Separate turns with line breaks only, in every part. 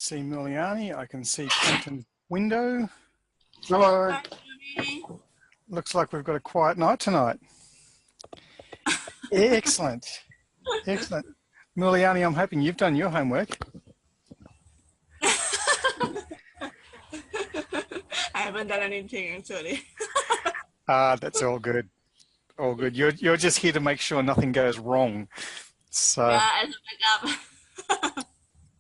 see Muliani. I can see Quentin's window.
Hello.
Looks like we've got a quiet night tonight. Excellent. Excellent. Muliani, I'm hoping you've done your homework.
I haven't done anything actually.
That's all good. All good. You're just here to make sure nothing goes wrong. So
Yeah, I have to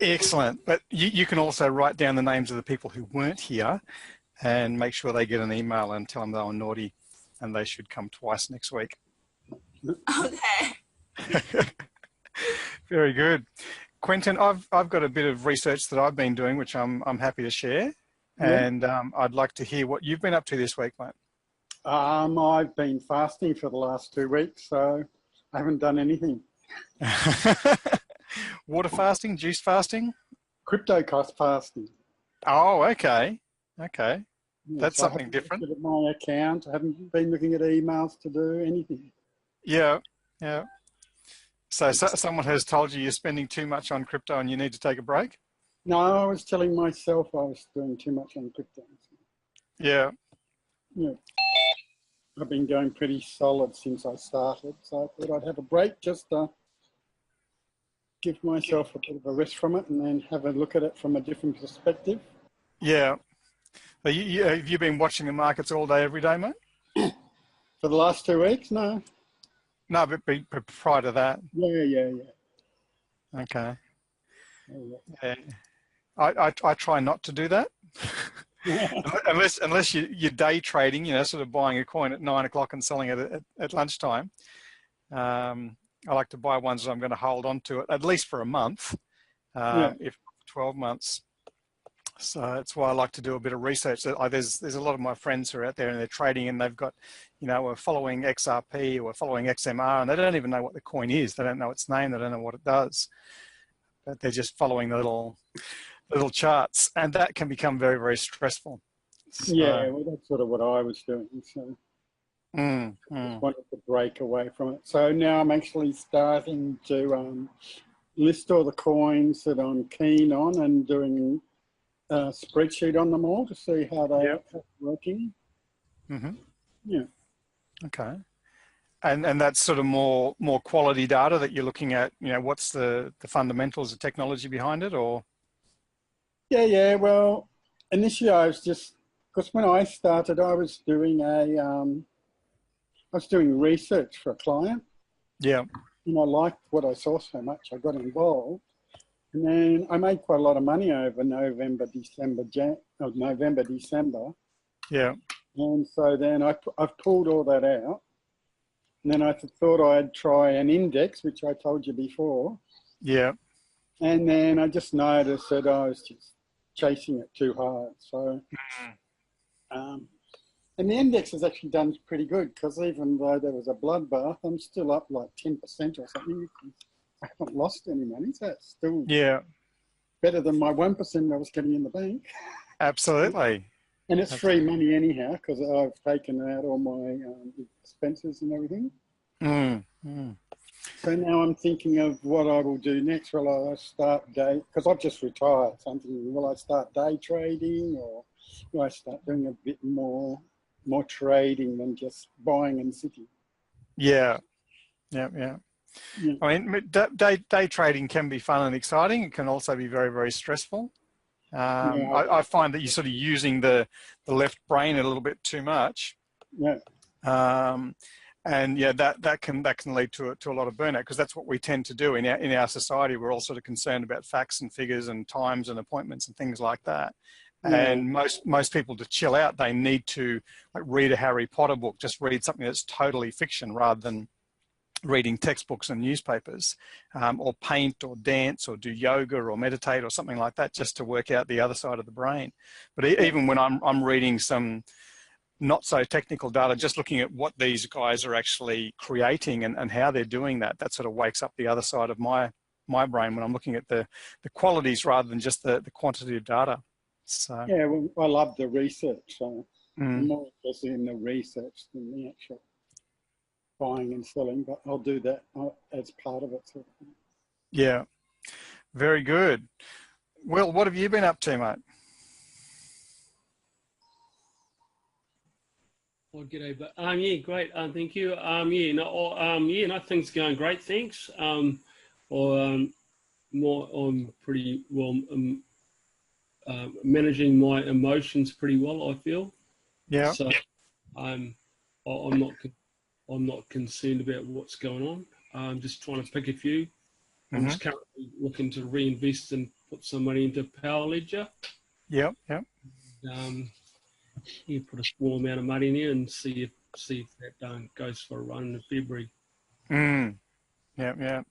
excellent. But you can also write down the names of the people who weren't here and make sure they get an email and tell them they were naughty and they should come twice next week.
Okay.
Very good. Quentin, I've got a bit of research that I've been doing, which I'm happy to share.
Yeah.
And I'd like to hear what you've been up to this week, mate.
I've been fasting for the last 2 weeks, so I haven't done anything.
Water fasting, juice fasting?
Crypto cost fasting.
Oh, okay. Okay.
Yeah,
That's
so
something different.
I haven't looked at my account. I haven't been looking at emails to do anything.
Yeah, yeah. So someone has told you you're spending too much on crypto and you need to take a break?
No, I was telling myself I was doing too much on crypto.
Yeah.
Yeah. I've been going pretty solid since I started, so I thought I'd have a break just to give myself a bit of a rest from it and then have a look at it from a different perspective.
Yeah. Have you been watching the markets all day, every day, mate?
For the last 2 weeks? No.
No, but prior to that.
Yeah.
Okay.
Yeah.
I try not to do that. unless you're day trading, sort of buying a coin at 9 o'clock and selling it at lunchtime. I like to buy ones that I'm going to hold on to it at least for a month, if 12 months. So that's why I like to do a bit of research. There's a lot of my friends who are out there and they're trading and they've got, are following XRP or following XMR and they don't even know what the coin is. They don't know its name. They don't know what it does. But they're just following the little charts, and that can become very, very stressful. So,
yeah, well, that's sort of what I was doing. So I just wanted to break away from it. So now I'm actually starting to list all the coins that I'm keen on and doing a spreadsheet on them all to see how they're working.
Mm-hmm.
Yeah.
Okay. And that's sort of more quality data that you're looking at. What's the fundamentals, the technology behind it, or?
Yeah. Well, initially I was just, because when I started, I was doing research for a client. Yeah. And I liked what I saw so much, I got involved. And then I made quite a lot of money over November, December.
Yeah.
And so then I've pulled all that out. And then I thought I'd try an index, which I told you before.
Yeah.
And then I just noticed that I was just chasing it too hard. So, and the index has actually done pretty good because even though there was a bloodbath, I'm still up like 10% or something. I haven't lost any money, so it's still better than my 1% I was getting in the bank.
Absolutely.
And it's free money anyhow because I've taken out all my expenses and everything. So now I'm thinking of what I will do next. Will I start because I've just retired, so I'm thinking, will I start day trading or will I start doing a bit more trading than just buying and sitting?
Yeah. I mean, day trading can be fun and exciting. It can also be very, very stressful. I find that you're sort of using the left brain a little bit too much.
Yeah.
And that can lead to a lot of burnout because that's what we tend to do in our society. We're all sort of concerned about facts and figures and times and appointments and things like that. Yeah. And most people, to chill out, they need to read a Harry Potter book, just read something that's totally fiction rather than reading textbooks and newspapers, or paint or dance or do yoga or meditate or something like that, just to work out the other side of the brain. But even when I'm reading some not so technical data, just looking at what these guys are actually creating and how they're doing that sort of wakes up the other side of my brain when I'm looking at the qualities rather than just the quantity of data. So
yeah, well, I love the research, so I'm more interested in the research than the actual buying and selling, but I'll do that as part of it. Sort of thing.
Yeah, very good. Will, what have you been up to, mate?
Oh, g'day, but yeah, great. Thank you. No, things are going great. Thanks. I'm pretty well. Managing my emotions pretty well, I feel.
Yeah.
So, I'm not concerned about what's going on. I'm just trying to pick a few. I'm just currently looking to reinvest and put some money into Power Ledger.
Yep. Yep.
You put a small amount of money in there and see if that goes for a run in February.
Yeah, yeah.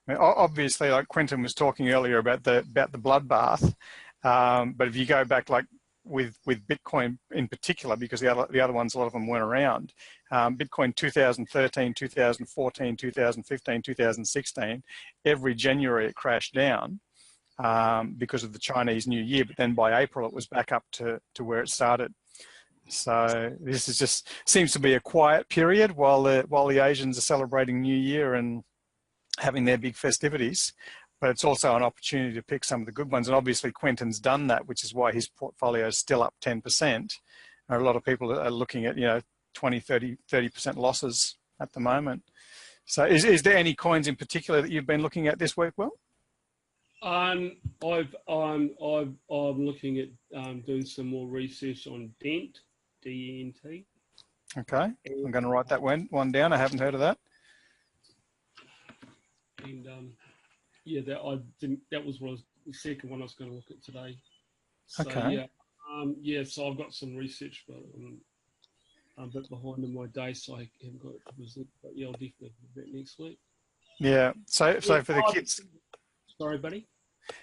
I mean, obviously, like Quentin was talking earlier about the bloodbath, but if you go back, like with Bitcoin in particular, because the other ones, a lot of them weren't around. Bitcoin 2013, 2014, 2015, 2016, every January it crashed down because of the Chinese New Year, but then by April it was back up to where it started. So this is just seems to be a quiet period while the Asians are celebrating New Year and having their big festivities, but it's also an opportunity to pick some of the good ones. And obviously Quentin's done that, which is why his portfolio is still up 10%. A lot of people are looking at 20, 30% losses at the moment. So is there any coins in particular that you've been looking at this week, Will?
I'm looking at doing some more research on Dent, D-E-N-T.
Okay, I'm going to write that one down. I haven't heard of that.
And yeah, that was the second one I was going to look at today. So,
okay.
Yeah, so I've got some research, but I'm a bit behind in my day, so I haven't got it to present. But yeah, I'll definitely do that next week.
Yeah. So for the kids.
Sorry, buddy.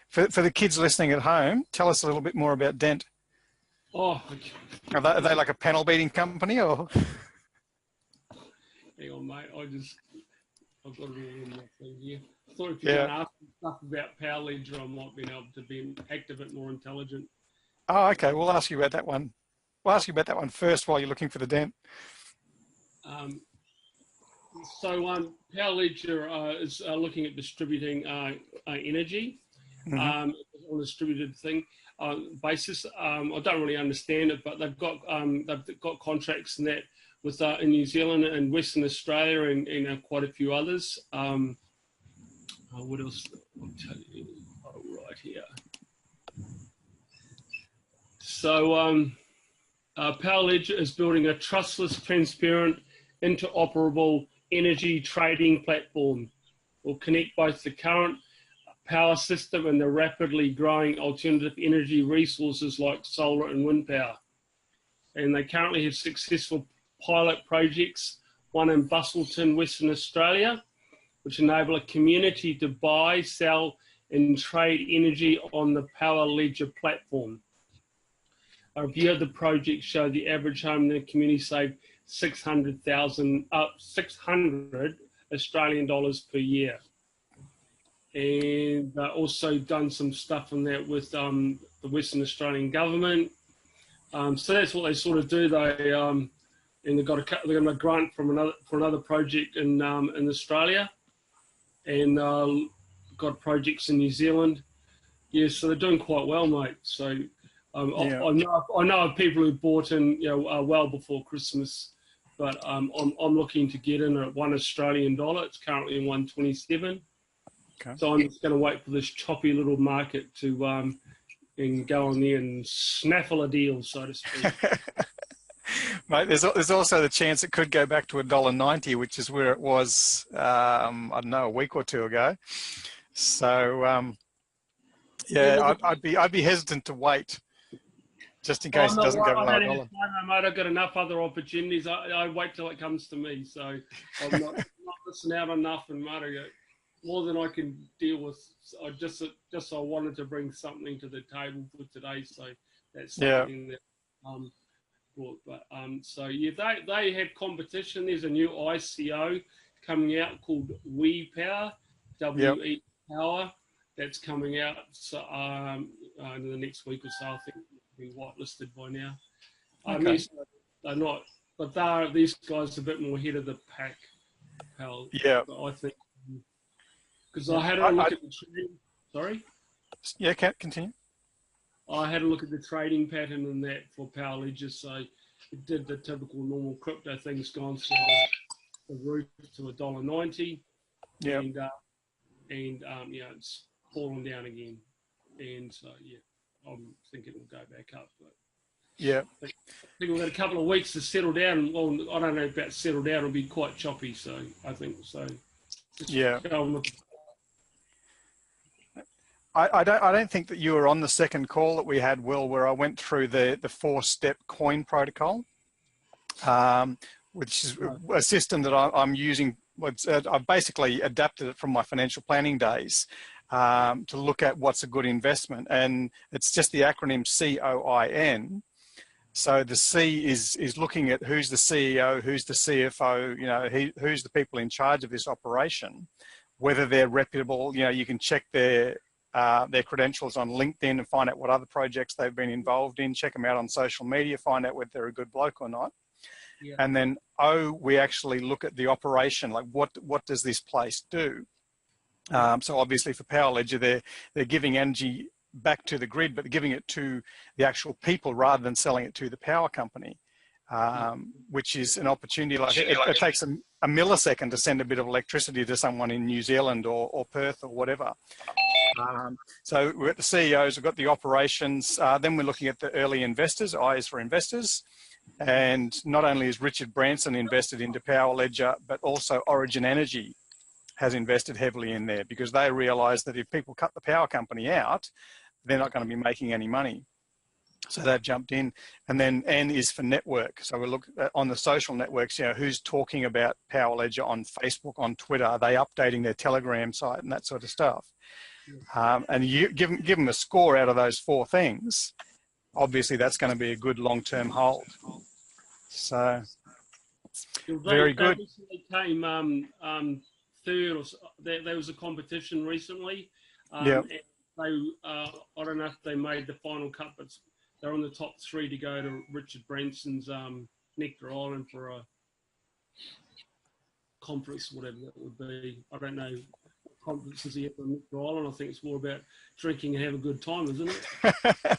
For the kids listening at home, tell us a little bit more about Dent.
Oh,
okay. Are they like a panel beating company or?
Hang on, mate. I've got it all in my thing here. I thought if you're going to ask me stuff about Power Ledger, I might be able to act a bit more intelligent.
Oh, okay. We'll ask you about that one. We'll ask you about that one first while you're looking for the Dent.
Power Ledger is looking at distributing energy on a distributed thing basis. I don't really understand it, but they've got contracts in that with in New Zealand and Western Australia and quite a few others. What else? I'll tell you right here. So Power Ledger is building a trustless, transparent, interoperable energy trading platform. Will connect both the current power system and the rapidly growing alternative energy resources like solar and wind power. And they currently have successful pilot projects, one in Busselton, Western Australia, which enable a community to buy, sell, and trade energy on the Power Ledger platform. A review of the project showed the average home in the community saved 600 Australian dollars per year. And also done some stuff on that with the Western Australian government. So that's what they sort of do. And they got a grant from another project in Australia, and got projects in New Zealand. Yeah, so they're doing quite well, mate. So I know of people who bought in, well before Christmas, but I'm looking to get in at $1 Australian. It's currently in 127. Okay. So I'm just going to wait for this choppy little market to and go on there and snaffle a deal, so to speak.
Mate, there's also the chance it could go back to $1.90, which is where it was, I don't know, a week or two ago. So yeah, I'd be hesitant to wait, just in case it doesn't go below $1.
Mate, I've got enough other opportunities. I wait till it comes to me, so I'm not missing out on nothing, mate. More than I can deal with. I just wanted to bring something to the table for today, so that's something that brought. But so yeah, they have competition. There's a new ICO coming out called We Power, WE Power, that's coming out in the next week or so. I think it'll be whitelisted by now.
Okay.
Yes, they're not, but these guys are a bit more ahead of the pack. I think. Because I had a look at the trend. Sorry?
Yeah, continue.
I had a look at the trading pattern and that for Power Ledger. So it did the typical normal crypto things, gone through the roof to $1.90.
Yeah.
And it's fallen down again. And so, yeah, I'm thinking it'll go back up. But
Yeah.
I think we've got a couple of weeks to settle down. Well, I don't know about settle down. It'll be quite choppy. So I think so.
Yeah. I don't think that you were on the second call that we had, Will, where I went through the 4-step coin protocol, which is a system that I'm using. I've basically adapted it from my financial planning days to look at what's a good investment. And it's just the acronym COIN. So the C is looking at who's the CEO, who's the CFO, who's the people in charge of this operation, whether they're reputable. You can check their credentials on LinkedIn and find out what other projects they've been involved in, check them out on social media, find out whether they're a good bloke or not. Yeah. And then O, we actually look at the operation, like what does this place do? So obviously for Power Ledger, they're giving energy back to the grid, but they're giving it to the actual people rather than selling it to the power company, which is an opportunity. Like it takes a millisecond to send a bit of electricity to someone in New Zealand or Perth or whatever. So we've got the CEOs, we've got the operations, then we're looking at the early investors, I is for investors. And not only is Richard Branson invested into Power Ledger, but also Origin Energy has invested heavily in there because they realize that if people cut the power company out, they're not going to be making any money. So they've jumped in. And then N is for network. So we look at, on the social networks, who's talking about Power Ledger on Facebook, on Twitter, are they updating their Telegram site and that sort of stuff? And you give them a score out of those 4 things. Obviously, that's going to be a good long-term hold. So, very good.
They came third, or there was a competition recently.
Yeah.
I don't know if they made the final cut, but they're on the top 3 to go to Richard Branson's Nectar Island for a conference, whatever that would be. I don't know what conferences he had on Nectar Island. I think it's more about drinking and have a good time, isn't it?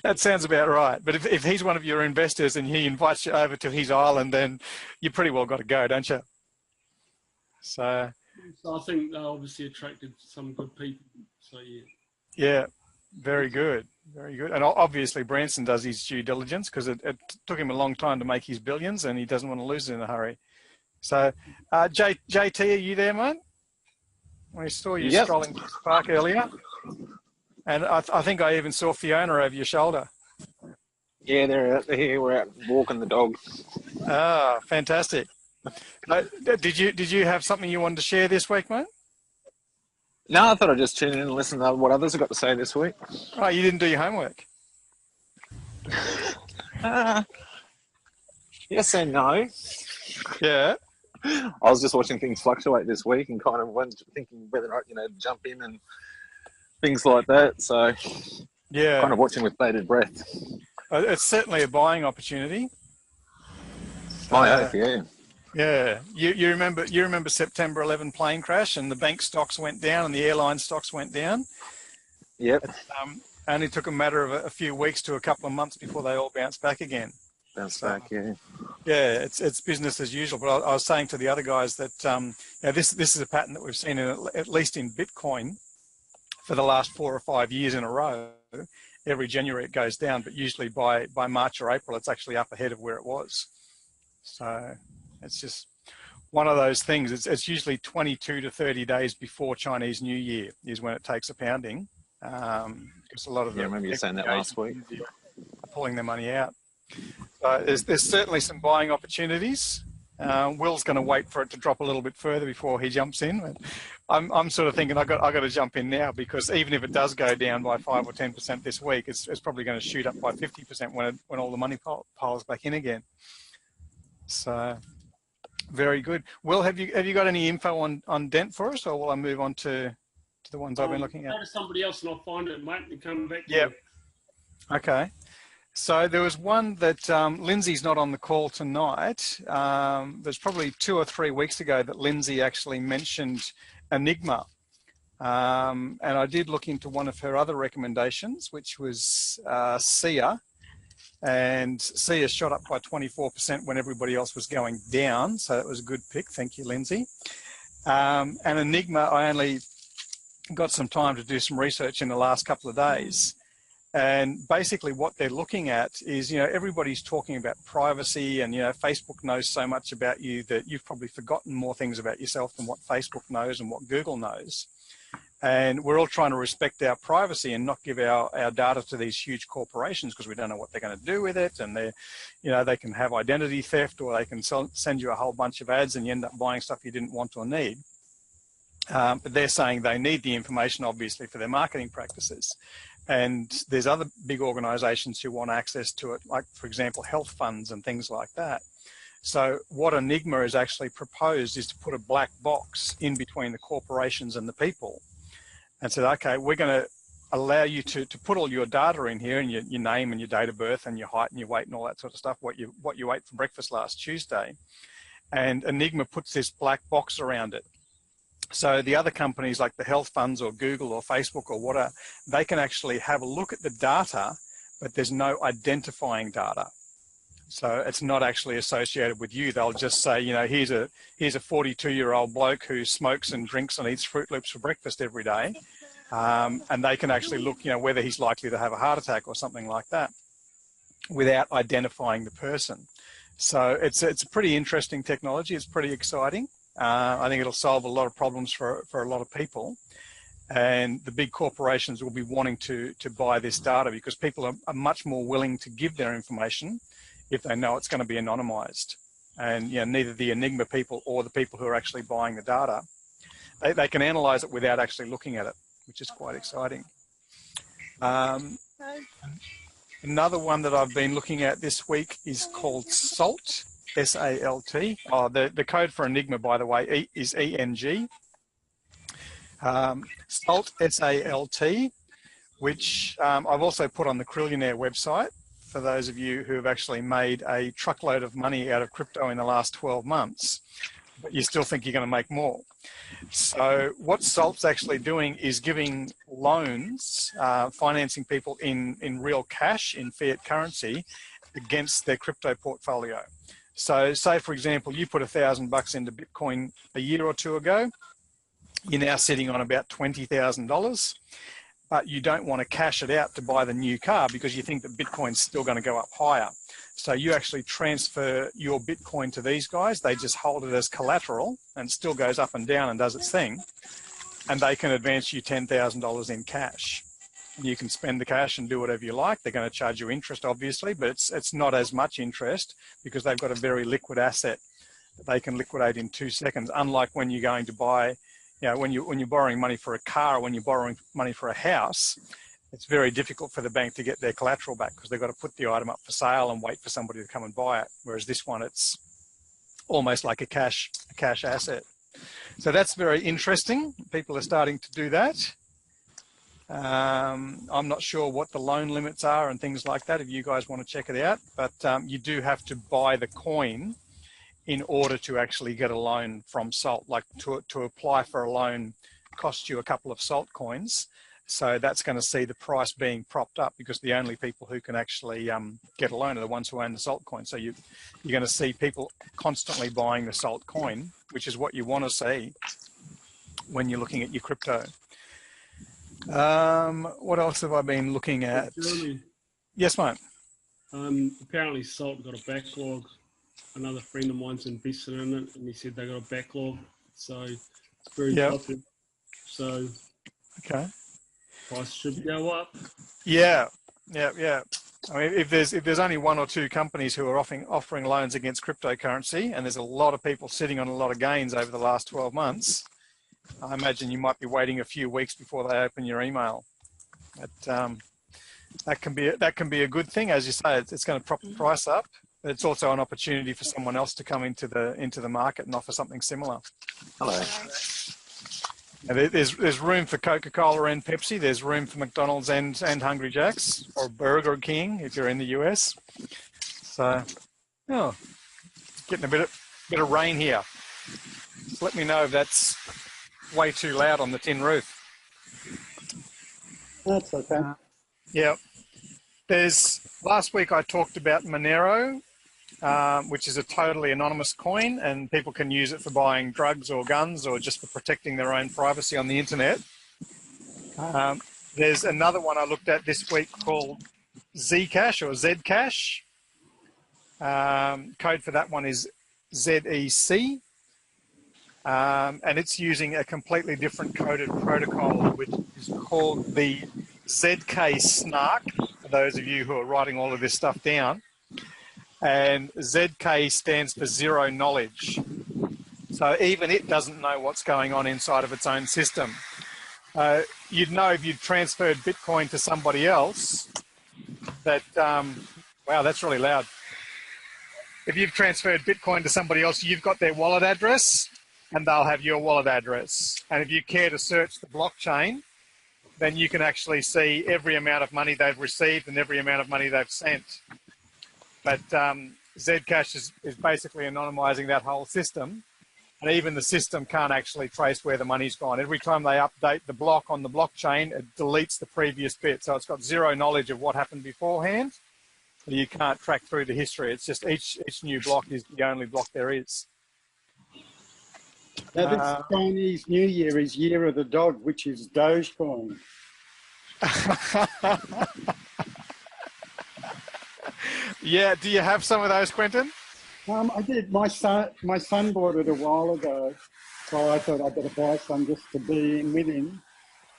That sounds about right. But if he's one of your investors and he invites you over to his island, then you pretty well got to go, don't you? So
I think they obviously attracted some good people. So yeah.
Yeah, very good, very good. And obviously Branson does his due diligence because it took him a long time to make his billions, and he doesn't want to lose it in a hurry. So, JT, are you there, mate? I saw you strolling through the park earlier, and I think I even saw Fiona over your shoulder.
Yeah, they're out there. We're out walking the dog.
Ah, fantastic. Did you have something you wanted to share this week, mate?
No, I thought I'd just tune in and listen to what others have got to say this week.
Oh, you didn't do your homework?
Yes and no.
Yeah.
I was just watching things fluctuate this week and kind of went thinking whether I, jump in and things like that. So,
yeah,
kind of watching with bated breath.
It's certainly a buying opportunity.
I hope, yeah.
Yeah, you remember September 11 plane crash and the bank stocks went down and the airline stocks went down.
Yep.
It only took a matter of a few weeks to a couple of months before they all bounced back again.
Back, yeah.
Yeah, it's business as usual. But I was saying to the other guys that this is a pattern that we've seen at least in Bitcoin for the last 4 or 5 years in a row. Every January it goes down, but usually by March or April it's actually up ahead of where it was. So it's just one of those things. It's usually 22 to 30 days before Chinese New Year is when it takes a pounding. Because a lot of
I remember you saying that last week.
Are pulling their money out. So there's certainly some buying opportunities. Will's going to wait for it to drop a little bit further before he jumps in. But I'm sort of thinking I got to jump in now, because even if it does go down by 5 or 10% this week, it's probably going to shoot up by 50% when all the money piles back in again. So very good. Will, have you got any info on Dent for us, or will I move on to the ones I've been looking at?
Go to somebody else and I'll find it, mate, and come back to
you. Okay. So there was one that Lindsay's not on the call tonight. There's probably 2 or 3 weeks ago that Lindsay actually mentioned Enigma. And I did look into one of her other recommendations, which was SIA. And SIA shot up by 24% when everybody else was going down. So that was a good pick. Thank you, Lindsay. And Enigma, I only got some time to do some research in the last couple of days. And basically what they're looking at is, everybody's talking about privacy and, Facebook knows so much about you that you've probably forgotten more things about yourself than what Facebook knows and what Google knows. And we're all trying to respect our privacy and not give our data to these huge corporations because we don't know what they're going to do with it. And they can have identity theft, or they can send you a whole bunch of ads and you end up buying stuff you didn't want or need. But they're saying they need the information, obviously, for their marketing practices. And there's other big organizations who want access to it, like, for example, health funds and things like that. So what Enigma has actually proposed is to put a black box in between the corporations and the people and said, okay, we're going to allow you to put all your data in here, and your name and your date of birth and your height and your weight and all that sort of stuff, what you ate for breakfast last Tuesday. And Enigma puts this black box around it. So the other companies like the health funds or Google or Facebook or whatever, they can actually have a look at the data, but there's no identifying data. So it's not actually associated with you. They'll just say, here's a 42-year-old bloke who smokes and drinks and eats Fruit Loops for breakfast every day. And they can actually look, whether he's likely to have a heart attack or something like that without identifying the person. So it's a pretty interesting technology. It's pretty exciting. I think it'll solve a lot of problems for a lot of people. And the big corporations will be wanting to buy this data because people are much more willing to give their information if they know it's going to be anonymized. And neither the Enigma people or the people who are actually buying the data, they can analyze it without actually looking at it, which is quite exciting. Another one that I've been looking at this week is called SALT. S-A-L-T. Oh, the code for Enigma, by the way, is E-N-G. SALT, S-A-L-T, which I've also put on the Cryllionaire website for those of you who have actually made a truckload of money out of crypto in the last 12 months, but you still think you're going to make more. So what SALT's actually doing is giving loans, financing people in real cash, in fiat currency, against their crypto portfolio. So say, for example, you put $1,000 into Bitcoin a year or two ago, you're now sitting on about $20,000, but you don't want to cash it out to buy the new car because you think that Bitcoin's still going to go up higher. So you actually transfer your Bitcoin to these guys. They just hold it as collateral and it still goes up and down and does its thing. And they can advance you $10,000 in cash. You can spend the cash and do whatever you like. They're going to charge you interest, obviously, but it's not as much interest because they've got a very liquid asset that they can liquidate in 2 seconds. Unlike when you're going to buy, when you're borrowing money for a car, or when you're borrowing money for a house, it's very difficult for the bank to get their collateral back because they've got to put the item up for sale and wait for somebody to come and buy it. Whereas this one, it's almost like a cash asset. So that's very interesting. People are starting to do that. I'm not sure what the loan limits are and things like that if you guys want to check it out, but you do have to buy the coin in order to actually get a loan from SALT. Like to apply for a loan costs you a couple of SALT coins. So that's going to see the price being propped up because the only people who can actually get a loan are the ones who own the SALT coin. So you're going to see people constantly buying the SALT coin, which is what you want to see when you're looking at your crypto. What else have I been looking at?
Jeremy,
Yes, mate.
apparently SALT got a backlog. Another friend of mine's invested in it, and he said they got a backlog, so it's very popular. So
okay,
price should go up.
Yeah. I mean, if there's only 1 or 2 companies who are offering loans against cryptocurrency, and there's a lot of people sitting on a lot of gains over the last 12 months. I imagine you might be waiting a few weeks before they open your email. But, that can be a good thing, as you say. It's going to prop the price up. But it's also an opportunity for someone else to come into the market and offer something similar.
Hello.
And there's room for Coca-Cola and Pepsi. There's room for McDonald's and Hungry Jack's, or Burger King if you're in the US. So, getting a bit of rain here. Let me know if that's way too loud on the tin roof.
That's okay.
Yeah. Last week I talked about Manero, which is a totally anonymous coin, and people can use it for buying drugs or guns or just for protecting their own privacy on the internet. There's another one I looked at this week called Zcash or Zcash. Code for that one is ZEC. And it's using a completely different coded protocol, which is called the ZK snark, for those of you who are writing all of this stuff down. And ZK stands for zero knowledge. So even it doesn't know what's going on inside of its own system. You'd know if you'd transferred Bitcoin to somebody else that, wow, that's really loud. If you've transferred Bitcoin to somebody else, you've got their wallet address and they'll have your wallet address. And if you care to search the blockchain, then you can actually see every amount of money they've received and every amount of money they've sent. But Zcash is basically anonymizing that whole system. And even the system can't actually trace where the money's gone. Every time they update the block on the blockchain, it deletes the previous bit. So it's got zero knowledge of what happened beforehand. You can't track through the history. It's just each new block is the only block there is.
Now this Chinese New Year is Year of the Dog, which is Dogecoin.
Yeah, do you have some of those, Quentin?
I did. My son bought it a while ago, so I thought I'd better buy some just to be in with him.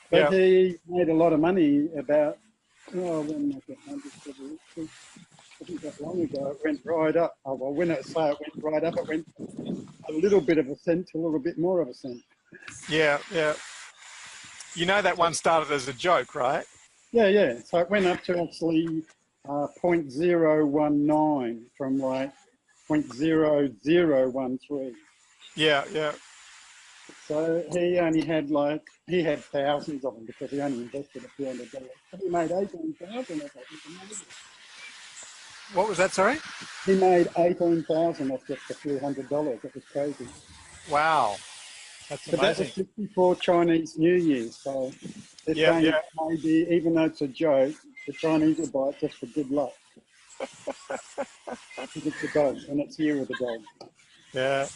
But he made a lot of money about, when was it? I think that long ago, it went right up. Oh, well, when I say it went right up, it went a little bit of a cent to a little bit more of a cent.
Yeah, yeah. You know that one started as a joke, right?
Yeah, yeah. So it went up to actually 0.019 from like 0.0013.
Yeah, yeah.
So he only had he had thousands of them because he only invested a few $100. He made 18,000 of it.
What was that, sorry?
He made 18,000 off just a few $100. It was crazy.
Wow. That's amazing.
But that was 64 Chinese New Year's. So they're saying maybe, even though it's a joke, the Chinese will buy it just for good luck. It's a dog, and it's Year of the Dog.
Yeah.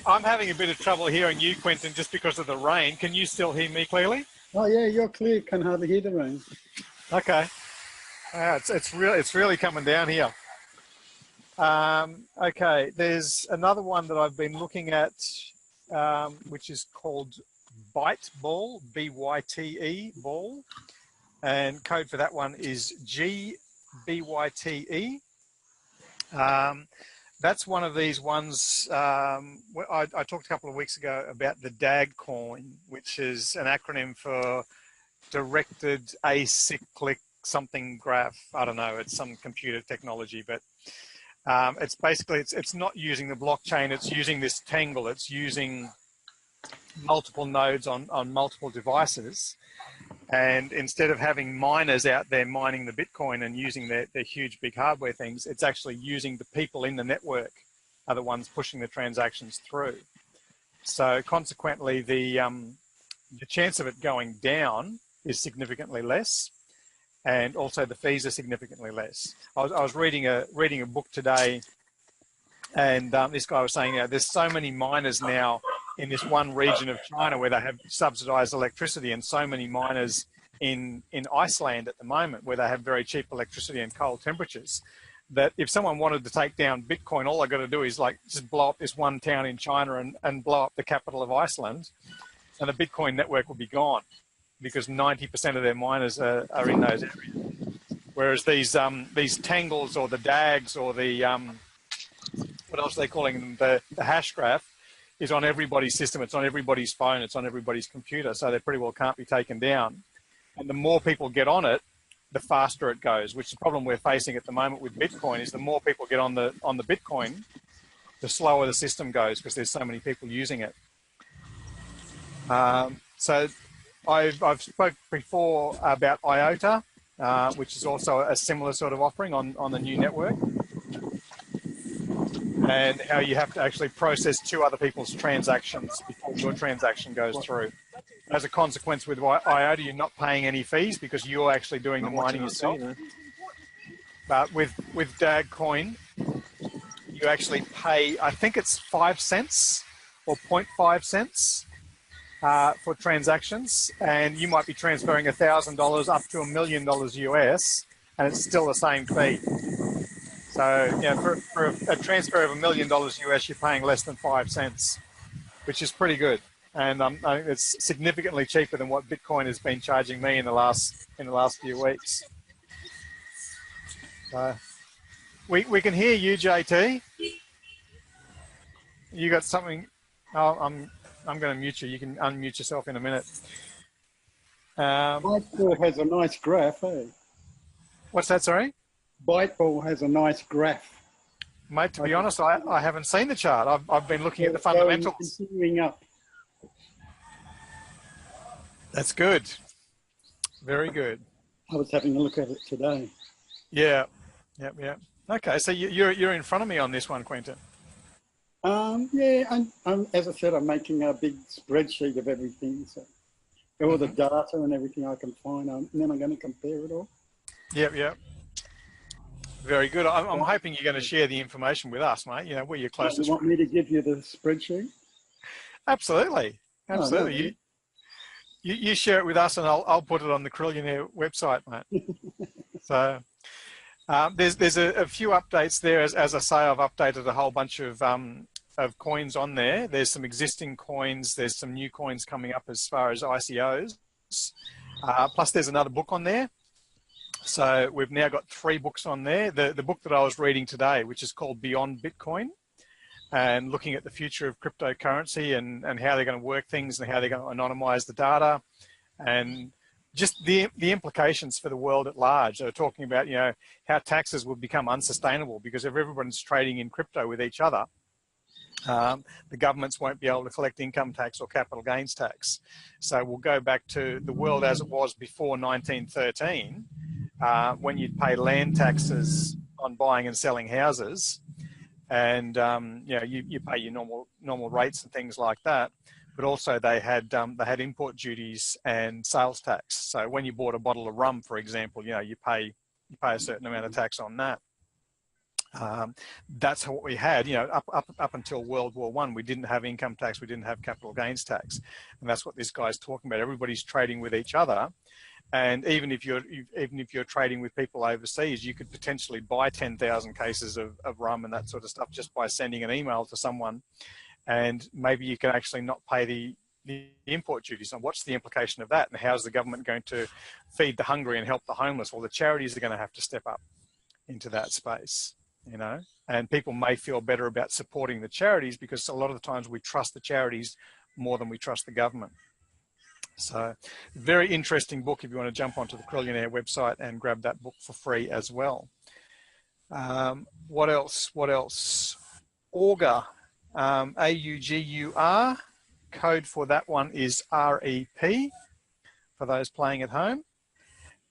I'm having a bit of trouble hearing you, Quentin, just because of the rain. Can you still hear me clearly?
Oh, yeah, you're clear. Can hardly hear the rain.
Okay. It's really coming down here. Okay, there's another one that I've been looking at, which is called Byte Ball, B-Y-T-E Ball, and code for that one is GBYTE. That's one of these ones. I talked a couple of weeks ago about the DAG coin, which is an acronym for Directed Acyclic something graph. I don't know. It's some computer technology, but it's basically it's not using the blockchain. It's using this tangle. It's using multiple nodes on multiple devices. And instead of having miners out there mining the Bitcoin and using their huge big hardware things, it's actually using the people in the network are the ones pushing the transactions through. So consequently, the chance of it going down is significantly less, and also the fees are significantly less. I was reading a book today, and this guy was saying, there's so many miners now in this one region of China where they have subsidized electricity, and so many miners in Iceland at the moment where they have very cheap electricity and cold temperatures, that if someone wanted to take down Bitcoin, all they've got to do is just blow up this one town in China and blow up the capital of Iceland, and the Bitcoin network will be gone because 90% of their miners are in those areas. Whereas these tangles or the DAGs or the, what else are they calling them, the hash graph, is on everybody's system. It's on everybody's phone. It's on everybody's computer. So they pretty well can't be taken down. And the more people get on it, the faster it goes, which the problem we're facing at the moment with Bitcoin is the more people get on the Bitcoin, the slower the system goes because there's so many people using it. So I've spoke before about Iota, which is also a similar sort of offering on the new network, and how you have to actually process two other people's transactions before your transaction goes through. as a consequence with Iota, you're not paying any fees because you're actually doing the mining yourself. But with Dagcoin, you actually pay, I think it's 5 cents or 0.5 cents for transactions, and you might be transferring $1,000 up to $1 million US, and it's still the same fee. So, you know, for a transfer of $1 million US, you're paying less than 5 cents, which is pretty good. And I think it's significantly cheaper than what Bitcoin has been charging me in the last few weeks. We can hear you, JT. You got something? Oh, I'm going to mute you. You can unmute yourself in a minute.
Byteball has a nice graph, eh?
What's that, sorry?
Byteball has a nice graph.
Mate, to be honest, I haven't seen the chart. I've been looking at the fundamentals.
Continuing up.
That's good. Very good.
I was having a look at it today.
Yeah. Yep. Okay, so you're in front of me on this one, Quentin.
Yeah, as I said, I'm making a big spreadsheet of everything. So all the data and everything I can find, and then I'm going to compare it all.
Yep. Very good. I'm hoping you're going to share the information with us, mate. You know, we're your closest.
You want me to give you the spreadsheet?
Absolutely.
Oh, no.
You share it with us, and I'll put it on the Cryllionaire website, mate. So there's a few updates there. As I say, I've updated a whole bunch of coins on there. There's some existing coins. There's some new coins coming up as far as ICOs. Plus, there's another book on there. So we've now got 3 books on there. The book that I was reading today, which is called Beyond Bitcoin, and looking at the future of cryptocurrency and how they're going to work things and how they're going to anonymize the data, and just the implications for the world at large. They're talking about, you know, how taxes will become unsustainable because if everyone's trading in crypto with each other, the governments won't be able to collect income tax or capital gains tax. So we'll go back to the world as it was before 1913, when you'd pay land taxes on buying and selling houses, and you know, you pay your normal rates and things like that. But also they had import duties and sales tax. So when you bought a bottle of rum, for example, you know, you pay a certain amount of tax on that. That's what we had, you know, up until World War I. We didn't have income tax, we didn't have capital gains tax, and that's what this guy's talking about. Everybody's trading with each other, and even if you're trading with people overseas, you could potentially buy 10,000 cases of rum and that sort of stuff just by sending an email to someone, and maybe you can actually not pay the import duties. And what's the implication of that? And how's the government going to feed the hungry and help the homeless? Well, the charities are going to have to step up into that space. You know, and people may feel better about supporting the charities because a lot of the times we trust the charities more than we trust the government. So very interesting book if you want to jump onto the Cryllionaire website and grab that book for free as well. What else? Augur, AUGUR, code for that one is REP for those playing at home.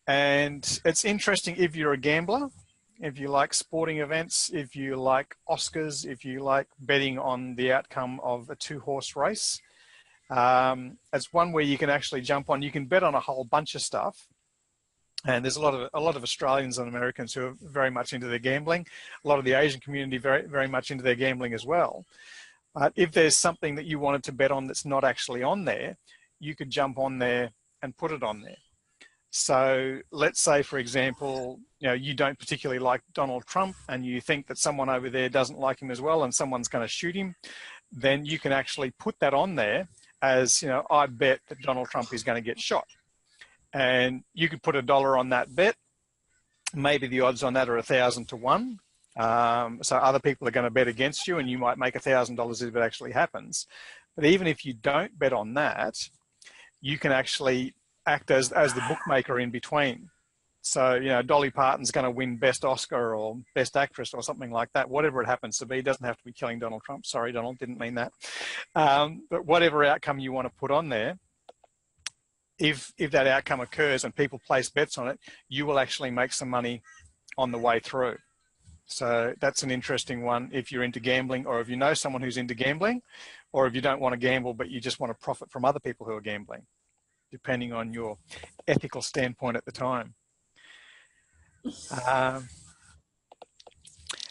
And it's interesting if you're a gambler, if you like sporting events, if you like Oscars, if you like betting on the outcome of a 2-horse race. It's one where you can actually jump on. You can bet on a whole bunch of stuff, and there's a lot of Australians and Americans who are very much into their gambling. A lot of the Asian community very much into their gambling as well. But if there's something that you wanted to bet on that's not actually on there, you could jump on there and put it on there. So let's say, for example, you know, you don't particularly like Donald Trump and you think that someone over there doesn't like him as well and someone's going to shoot him, then you can actually put that on there as, you know, I bet that Donald Trump is going to get shot. And you could put $1 on that bet. Maybe the odds on that are 1,000 to 1. So other people are going to bet against you and you might make $1,000 if it actually happens. But even if you don't bet on that, you can actually act as the bookmaker in between. So, you know, Dolly Parton's going to win Best Oscar or Best Actress or something like that, whatever it happens to be. It doesn't have to be killing Donald Trump. Sorry, Donald, didn't mean that. But whatever outcome you want to put on there, if that outcome occurs and people place bets on it, you will actually make some money on the way through. So that's an interesting one if you're into gambling, or if you know someone who's into gambling, or if you don't want to gamble but you just want to profit from other people who are gambling. depending on your ethical standpoint at the time.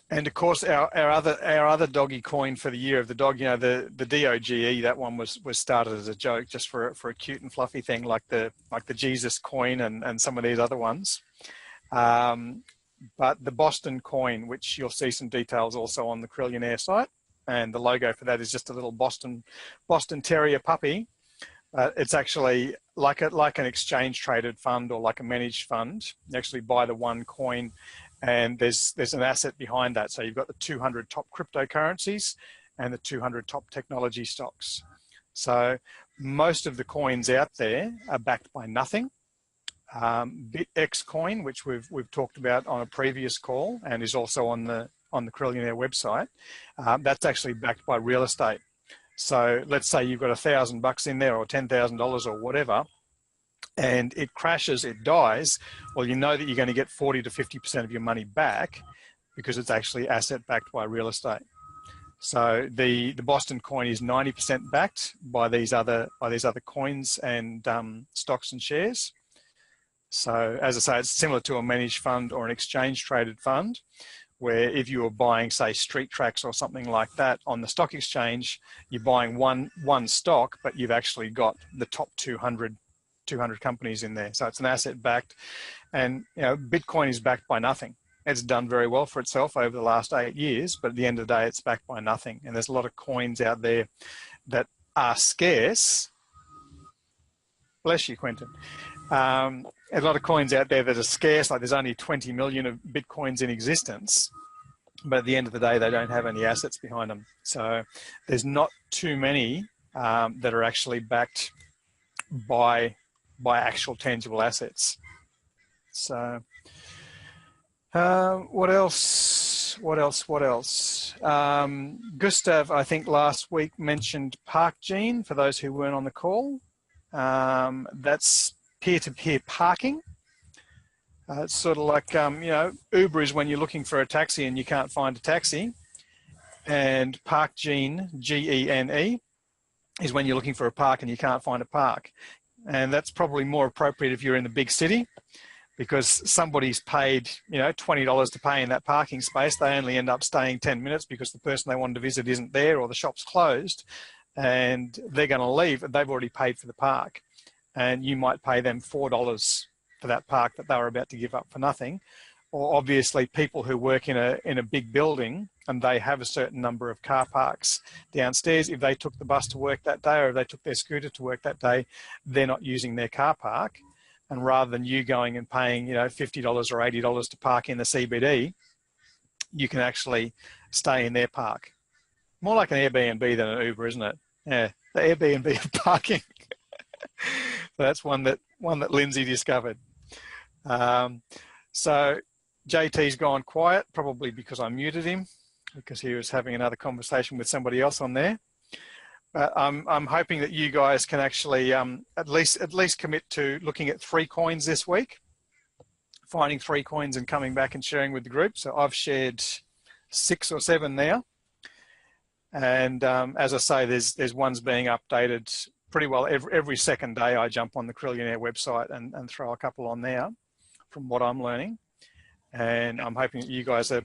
And of course, our other doggy coin for the year of the dog, you know, the DOGE, that one was started as a joke, just for a cute and fluffy thing, like the Jesus coin and some of these other ones. But the Boston coin, which you'll see some details also on the Cryllionaire site, and the logo for that is just a little Boston Terrier puppy. It's actually like an exchange traded fund or like a managed fund. You actually buy the one coin, and there's an asset behind that. So you've got the 200 top cryptocurrencies and the 200 top technology stocks. So most of the coins out there are backed by nothing. BitX coin, which we've talked about on a previous call and is also on the Cryllionaire website, that's actually backed by real estate. So let's say you've got $1,000 in there or $10,000 or whatever, and it crashes, it dies. Well, you know that you're going to get 40 to 50% of your money back because it's actually asset backed by real estate. So the Boston coin is 90% backed by these other coins and stocks and shares. So as I say, it's similar to a managed fund or an exchange traded fund, where if you were buying, say, Street Tracks or something like that on the stock exchange, you're buying one stock, but you've actually got the top 200 companies in there. So it's an asset backed, and you know, Bitcoin is backed by nothing. It's done very well for itself over the last 8 years, but at the end of the day, it's backed by nothing. And there's a lot of coins out there that are scarce. Bless you, Quentin. A lot of coins out there that are scarce, like there's only 20 million of Bitcoins in existence, but at the end of the day, they don't have any assets behind them. So there's not too many that are actually backed by actual tangible assets. So what else? Gustav, I think last week mentioned ParkGene, for those who weren't on the call. That's peer-to-peer parking. It's sort of like, you know, Uber is when you're looking for a taxi and you can't find a taxi. And ParkGene, Gene, is when you're looking for a park and you can't find a park. And that's probably more appropriate if you're in the big city, because somebody's paid, you know, $20 to pay in that parking space. They only end up staying 10 minutes because the person they wanted to visit isn't there or the shop's closed, and they're going to leave. They've already paid for the park. And you might pay them $4 for that park that they were about to give up for nothing. Or obviously people who work in a big building and they have a certain number of car parks downstairs, if they took the bus to work that day or if they took their scooter to work that day, they're not using their car park. And rather than you going and paying, you know, $50 or $80 to park in the CBD, you can actually stay in their park. More like an Airbnb than an Uber, isn't it? Yeah, the Airbnb of parking. So that's one that Lindsay discovered. So JT's gone quiet, probably because I muted him, because he was having another conversation with somebody else on there. But I'm hoping that you guys can actually at least commit to looking at 3 coins this week, finding 3 coins and coming back and sharing with the group. So I've shared 6 or 7 now. And as I say, there's ones being updated pretty well every second day. I jump on the Cryllionaire website and throw a couple on there from what I'm learning. And I'm hoping that you guys are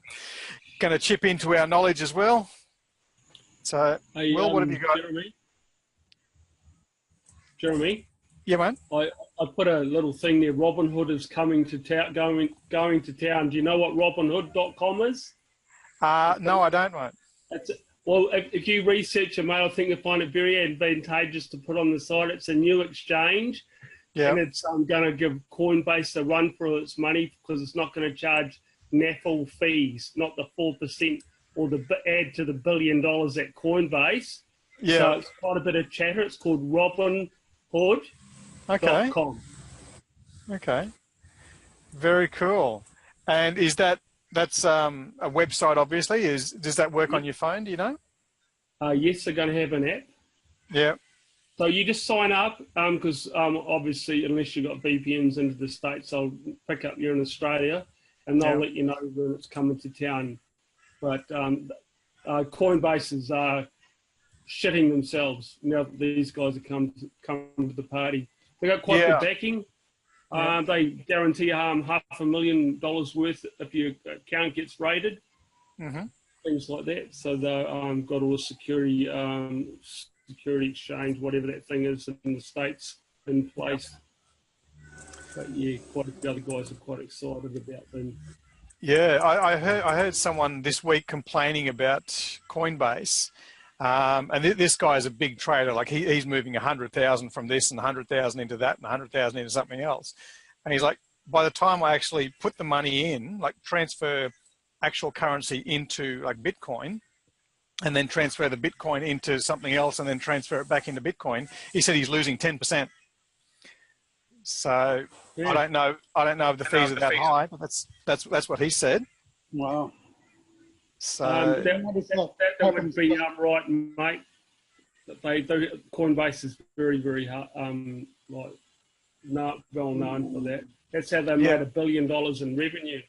going to chip into our knowledge as well. So, hey, Will, what have you got?
Jeremy?
Yeah, man.
I put a little thing there. Robinhood is coming to town, going to town. Do you know what robinhood.com is?
No, I don't, mate.
Well, if you research it, mate, I think you'll find it very advantageous to put on the site. It's a new exchange, and it's going to give Coinbase a run for its money because it's not going to charge NAFL fees, not the 4% or the add to the $1 billion at Coinbase.
Yeah.
So it's quite a bit of chatter. It's called Robinhood.com.
Okay. Very cool. And is that's a website, obviously. Does that work on your phone? Do you know?
Yes, they're going to have an app.
Yeah.
So you just sign up because obviously, unless you've got VPNs into the States, they'll pick up you're in Australia and they'll let you know when it's coming to town. But Coinbase is shitting themselves now that these guys have come to the party. They got quite good backing.
Yeah.
They guarantee $500,000 worth if your account gets raided. Things like that. So they've got all the security exchange, whatever that thing is in the States, in place. But yeah, quite a few other guys are quite excited about them.
Yeah, I heard someone this week complaining about Coinbase, and this guy is a big trader. Like he's moving 100,000 from this and 100,000 into that and 100,000 into something else, and he's like, by the time I actually put the money in, like transfer actual currency into like Bitcoin, and then transfer the Bitcoin into something else, and then transfer it back into Bitcoin, he said he's losing 10%. So yeah. I don't know if the fees are that high, but that's what he said.
Wow.
So that would be right, mate. Coinbase is very, very hard, not well known for that. That's how they made $1 billion in revenue.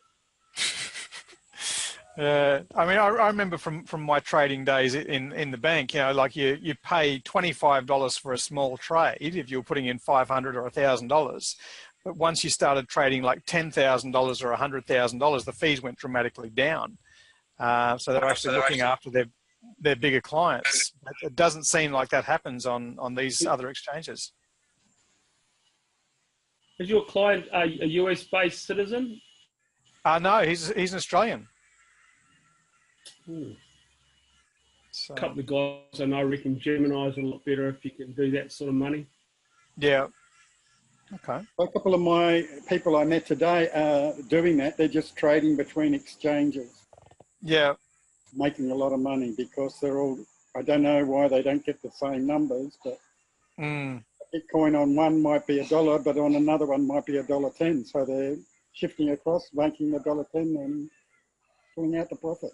I mean, I remember from my trading days in the bank, you know, like you pay $25 for a small trade if you're putting in $500 or $1,000. But once you started trading like $10,000 or $100,000, the fees went dramatically down. So they're actually looking after their bigger clients. It doesn't seem like that happens on these other exchanges.
Is your client a US-based citizen?
No, he's an Australian.
So. A couple of guys I know reckon Gemini is a lot better if you can do that sort of money.
Yeah. Okay.
A couple of my people I met today are doing that. They're just trading between exchanges.
Yeah.
Making a lot of money because they're all, I don't know why they don't get the same numbers, but Bitcoin on one might be $1, but on another one might be $1.10. So they're shifting across, making the $1.10 and pulling out the profit.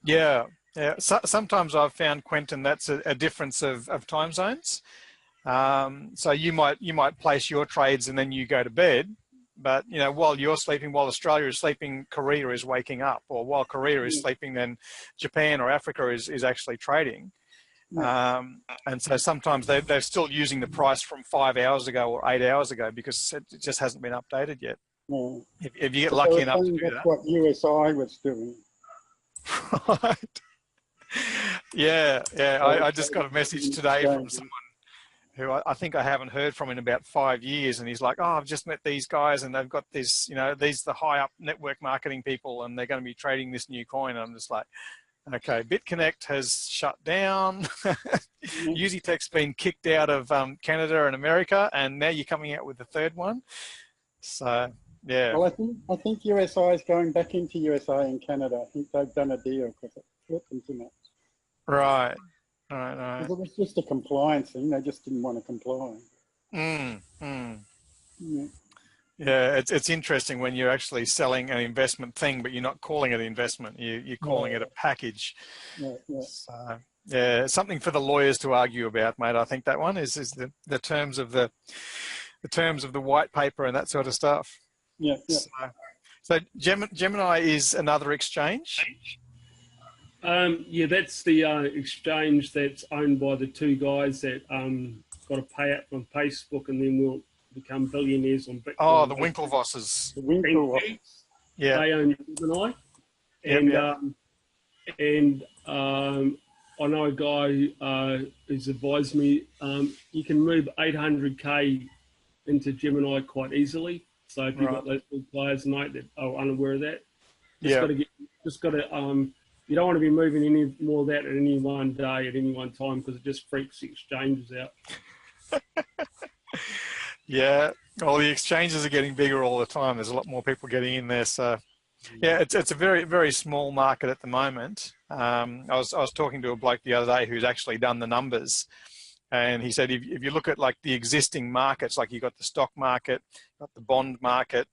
Yeah, yeah. So, sometimes I've found, Quentin, that's a difference of time zones. So you might place your trades and then you go to bed, but you know, while you're sleeping, while Australia is sleeping, Korea is waking up, or while Korea is sleeping, then Japan or Africa is actually trading. And so sometimes they're still using the price from 5 hours ago or 8 hours ago because it just hasn't been updated yet.
Yeah.
If you get lucky enough to do that.
That's what USI was doing.
Right. Yeah. I just got a message today from someone who I think I haven't heard from in about 5 years, and he's like, "Oh, I've just met these guys, and they've got this, you know, these the high up network marketing people, and they're going to be trading this new coin." And I'm just like, "Okay, BitConnect has shut down. EasyTech's been kicked out of Canada and America, and now you're coming out with the third one." So. Yeah.
Well, I think USA is going back into USA and Canada. I think they've done a deal because it flipped them too much.
Right.
It was just a compliance thing. They just didn't want to comply.
Yeah, it's interesting when you're actually selling an investment thing, but you're not calling it investment. You're calling it a package.
Yeah.
So, yeah, something for the lawyers to argue about, mate. I think that one is the terms of the terms of the white paper and that sort of stuff.
Yeah.
So Gemini is another exchange?
Yeah, that's the exchange that's owned by the two guys that got a payout from Facebook and then will become billionaires on Bitcoin.
Oh, the Winklevosses.
The Winklevosses.
Yeah.
They own Gemini. And I know a guy who's advised me you can move 800K into Gemini quite easily. So if you've got those big players, mate, that are unaware of that, you don't want to be moving any more of that at any one day, at any one time, because it just freaks the exchanges out.
Yeah, well, the exchanges are getting bigger all the time. There's a lot more people getting in there. So, yeah, it's a very, very small market at the moment. I was talking to a bloke the other day who's actually done the numbers. And he said, if you look at like the existing markets, like you've got the stock market, got the bond market,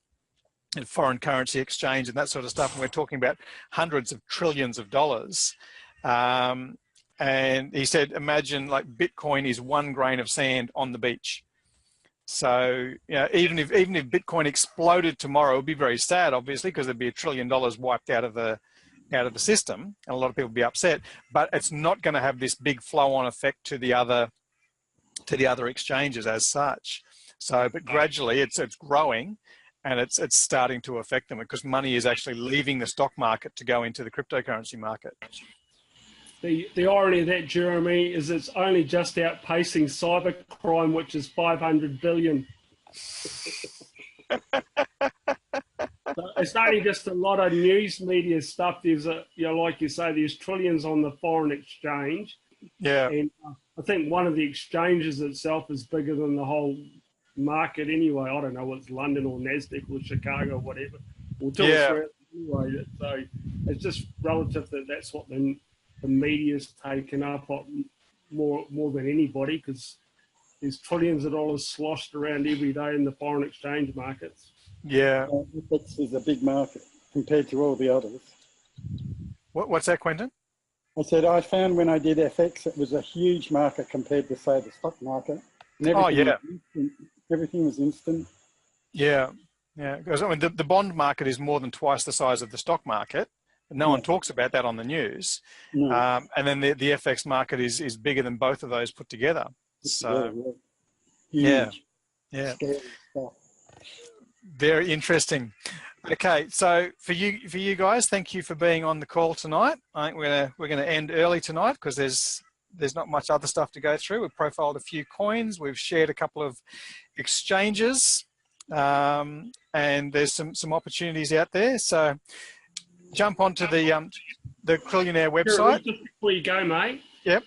and foreign currency exchange and that sort of stuff, and we're talking about hundreds of trillions of dollars. And he said, imagine like Bitcoin is 1 grain of sand on the beach. So, you know, even if Bitcoin exploded tomorrow, it would be very sad, obviously, because there'd be $1 trillion wiped out of the system, and a lot of people would be upset. But it's not going to have this big flow-on effect to the other exchanges as such. So, but gradually it's growing, and it's starting to affect them because money is actually leaving the stock market to go into the cryptocurrency market.
The irony of that, Jeremy, is it's only just outpacing cybercrime, which is 500 billion. So it's only just a lot of news media stuff. There's like you say, there's trillions on the foreign exchange.
Yeah.
And I think one of the exchanges itself is bigger than the whole market anyway. I don't know what's London or NASDAQ or Chicago or whatever. Anyway, so it's just relative that that's what the media's taken up more than anybody, because there's trillions of dollars sloshed around every day in the foreign exchange markets.
Yeah.
FX is a big market compared to all the others.
What's that, Quentin?
I said I found when I did FX, it was a huge market compared to, say, the stock market. And everything was instant.
Yeah, yeah. Because I mean, the bond market is more than twice the size of the stock market. No one talks about that on the news.
No.
And then the FX market is bigger than both of those put together. So, yeah.
Scary stuff.
Very interesting. Okay, so for you guys, thank you for being on the call tonight. I think we're gonna end early tonight because there's not much other stuff to go through. We've profiled a few coins. We've shared a couple of exchanges, and there's some opportunities out there. So jump onto the Cryllionaire website.
Just before you go, mate.
Yep.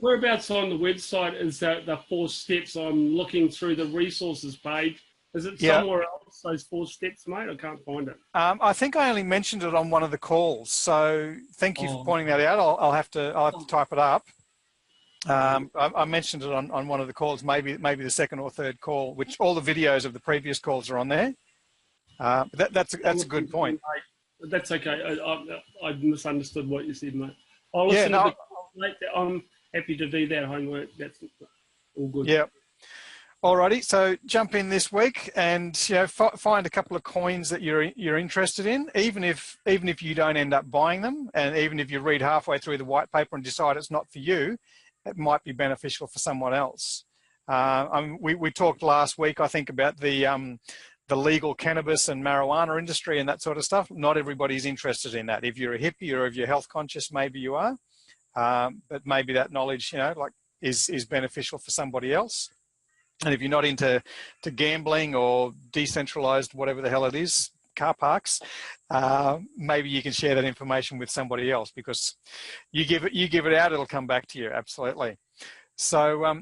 Whereabouts on the website is the 4 steps? I'm looking through the resources page. Is it somewhere else, those 4 steps, mate? I can't find it.
I think I only mentioned it on one of the calls. So thank you for pointing that out. I'll have to type it up. I mentioned it on one of the calls, maybe the second or third call, which all the videos of the previous calls are on there. That's a good point.
That's okay. I misunderstood what you said, mate. I'll listen to I'm happy to do that homework. That's all good.
Yeah. Alrighty, so jump in this week and find a couple of coins that you're interested in, even if you don't end up buying them, and even if you read halfway through the white paper and decide it's not for you, it might be beneficial for someone else. We talked last week, I think, about the legal cannabis and marijuana industry and that sort of stuff. Not everybody's interested in that. If you're a hippie or if you're health conscious, maybe you are, but maybe that knowledge, is beneficial for somebody else. And if you're not into gambling or decentralized, whatever the hell it is, car parks, maybe you can share that information with somebody else, because you give it out, it'll come back to you. Absolutely. So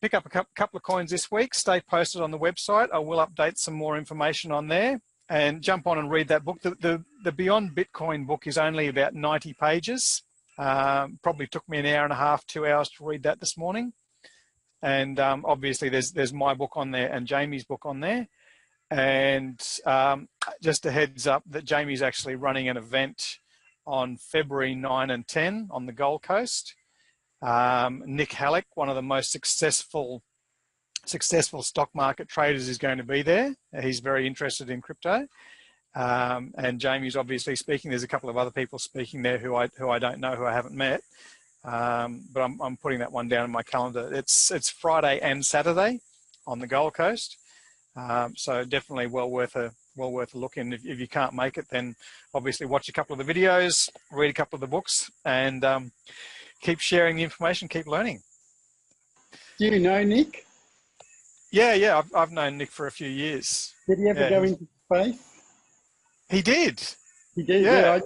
pick up a couple of coins this week. Stay posted on the website. I will update some more information on there, and jump on and read that book. The Beyond Bitcoin book is only about 90 pages. Probably took me an hour and a half, 2 hours to read that this morning. And obviously there's my book on there and Jamie's book on there. And just a heads up that Jamie's actually running an event on February 9 and 10 on the Gold Coast. Nick Halleck, one of the most successful stock market traders, is going to be there. He's very interested in crypto. And Jamie's obviously speaking. There's a couple of other people speaking there who I don't know, who I haven't met. But I'm putting that one down in my calendar. It's Friday and Saturday on the Gold Coast, so definitely well worth a look in. If you can't make it, then obviously watch a couple of the videos, read a couple of the books, and keep sharing the information, keep learning.
Do you know Nick?
Yeah, I've known Nick for a few years.
Did he ever go into space?
He did.
He did. Yeah,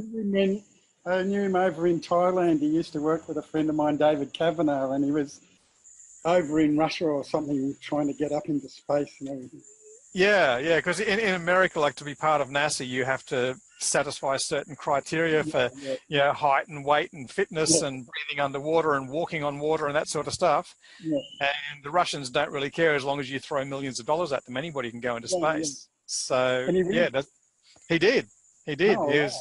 I knew him over in Thailand. He used to work with a friend of mine, David Kavanagh, and he was over in Russia or something trying to get up into space and everything. Yeah,
because in America, like, to be part of NASA, you have to satisfy certain criteria for height and weight and fitness and breathing underwater and walking on water and that sort of stuff. Yeah. And the Russians don't really care as long as you throw millions of dollars at them. Anybody can go into space. Yeah. So, he did.
Oh,
he was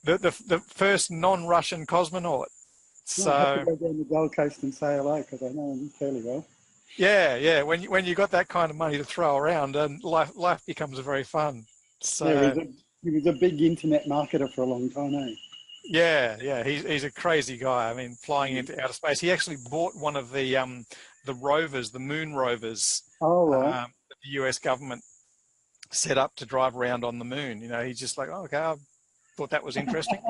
the first non-Russian cosmonaut. So
I have to go down to the Gold Coast and say hello, because I know him fairly well.
Yeah. When you got that kind of money to throw around, and life becomes very fun. So
he was a big internet marketer for a long time, eh?
Yeah. He's a crazy guy. I mean, flying into outer space. He actually bought one of the rovers, the moon rovers.
Oh, right.
the US government set up to drive around on the moon. You know, he's just like, oh, okay, I thought that was interesting.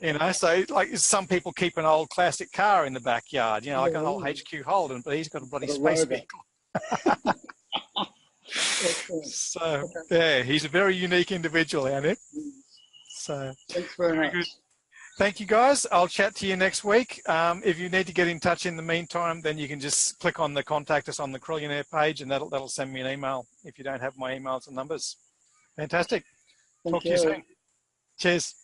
You know, so like some people keep an old classic car in the backyard, you know, like an old HQ Holden, but he's got a bloody space vehicle. So, yeah, he's a very unique individual, our Nick. So,
thanks very much.
Thank you, guys. I'll chat to you next week. If you need to get in touch in the meantime, then you can just click on the contact us on the Cryllionaire page, and that'll send me an email if you don't have my emails and numbers. Fantastic. Talk to you soon. Cheers.